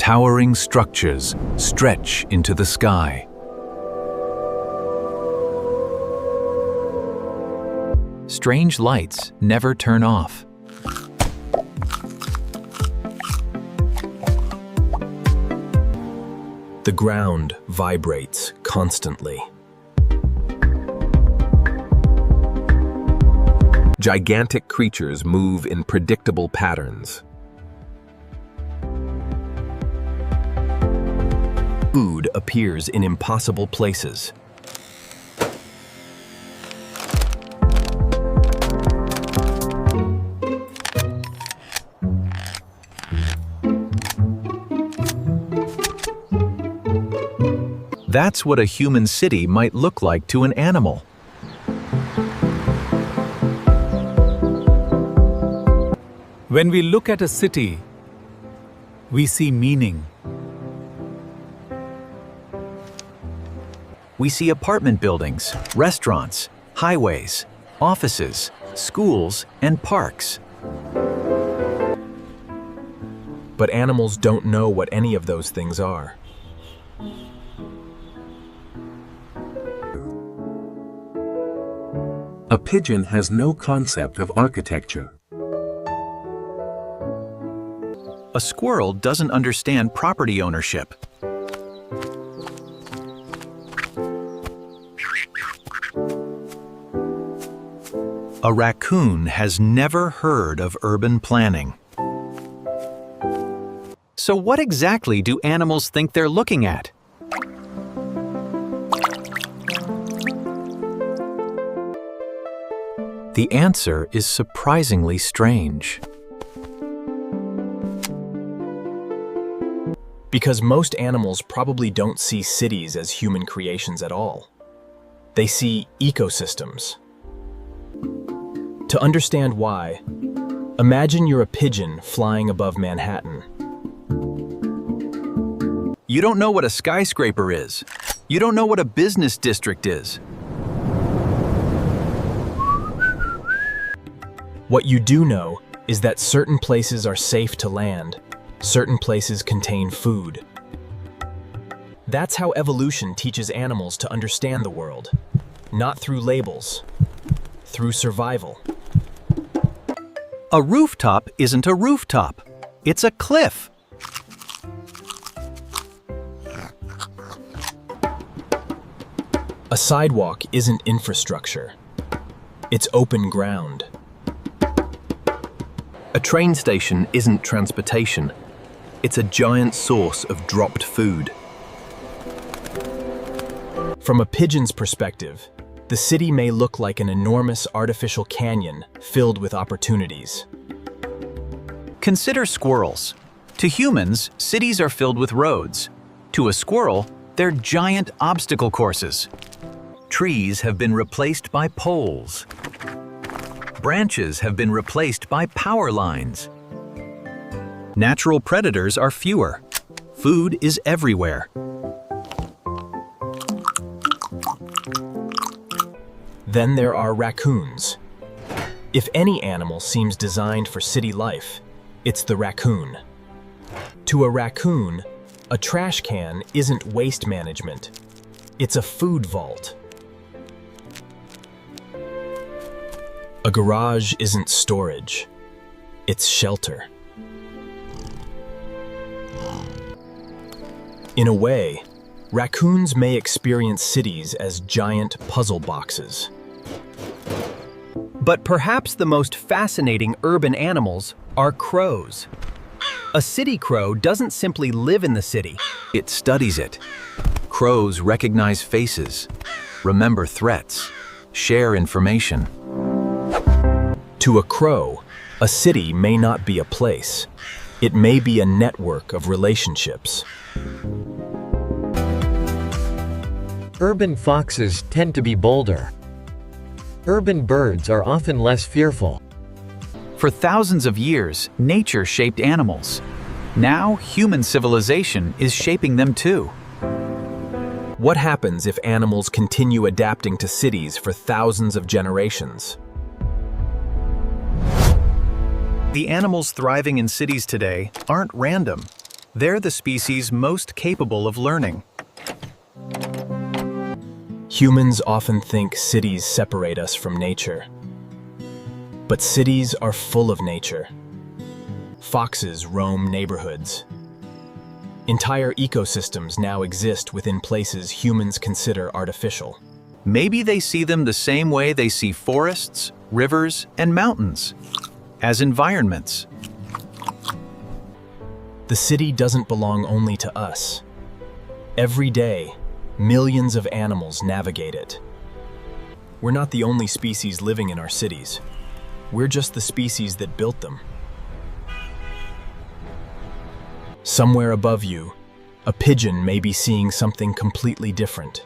Towering structures stretch into the sky. Strange lights never turn off. The ground vibrates constantly. Gigantic creatures move in predictable patterns. Food appears in impossible places. That's what a human city might look like to an animal. When we look at a city, we see meaning. We see apartment buildings, restaurants, highways, offices, schools, and parks. But animals don't know what any of those things are. A pigeon has no concept of architecture. A squirrel doesn't understand property ownership. A raccoon has never heard of urban planning. So what exactly do animals think they're looking at? The answer is surprisingly strange. Because most animals probably don't see cities as human creations at all. They see ecosystems. To understand why, imagine you're a pigeon flying above Manhattan. You don't know what a skyscraper is. You don't know what a business district is. What you do know is that certain places are safe to land. Certain places contain food. That's how evolution teaches animals to understand the world. Not through labels, through survival. A rooftop isn't a rooftop. It's a cliff. A sidewalk isn't infrastructure. It's open ground. A train station isn't transportation. It's a giant source of dropped food. From a pigeon's perspective, the city may look like an enormous artificial canyon filled with opportunities. Consider squirrels. To humans, cities are filled with roads. To a squirrel, they're giant obstacle courses. Trees have been replaced by poles. Branches have been replaced by power lines. Natural predators are fewer. Food is everywhere. Then there are raccoons. If any animal seems designed for city life, it's the raccoon. To a raccoon, a trash can isn't waste management. It's a food vault. A garage isn't storage. It's shelter. In a way, raccoons may experience cities as giant puzzle boxes. But perhaps the most fascinating urban animals are crows. A city crow doesn't simply live in the city. It studies it. Crows recognize faces, remember threats, share information. To a crow, a city may not be a place. It may be a network of relationships. Urban foxes tend to be bolder. Urban birds are often less fearful. For thousands of years, nature shaped animals. Now, human civilization is shaping them too. What happens if animals continue adapting to cities for thousands of generations? The animals thriving in cities today aren't random. They're the species most capable of learning. Humans often think cities separate us from nature. But cities are full of nature. Foxes roam neighborhoods. Entire ecosystems now exist within places humans consider artificial. Maybe they see them the same way they see forests, rivers, and mountains, as environments. The city doesn't belong only to us. Every day, millions of animals navigate it. We're not the only species living in our cities. We're just the species that built them. Somewhere above you, a pigeon may be seeing something completely different.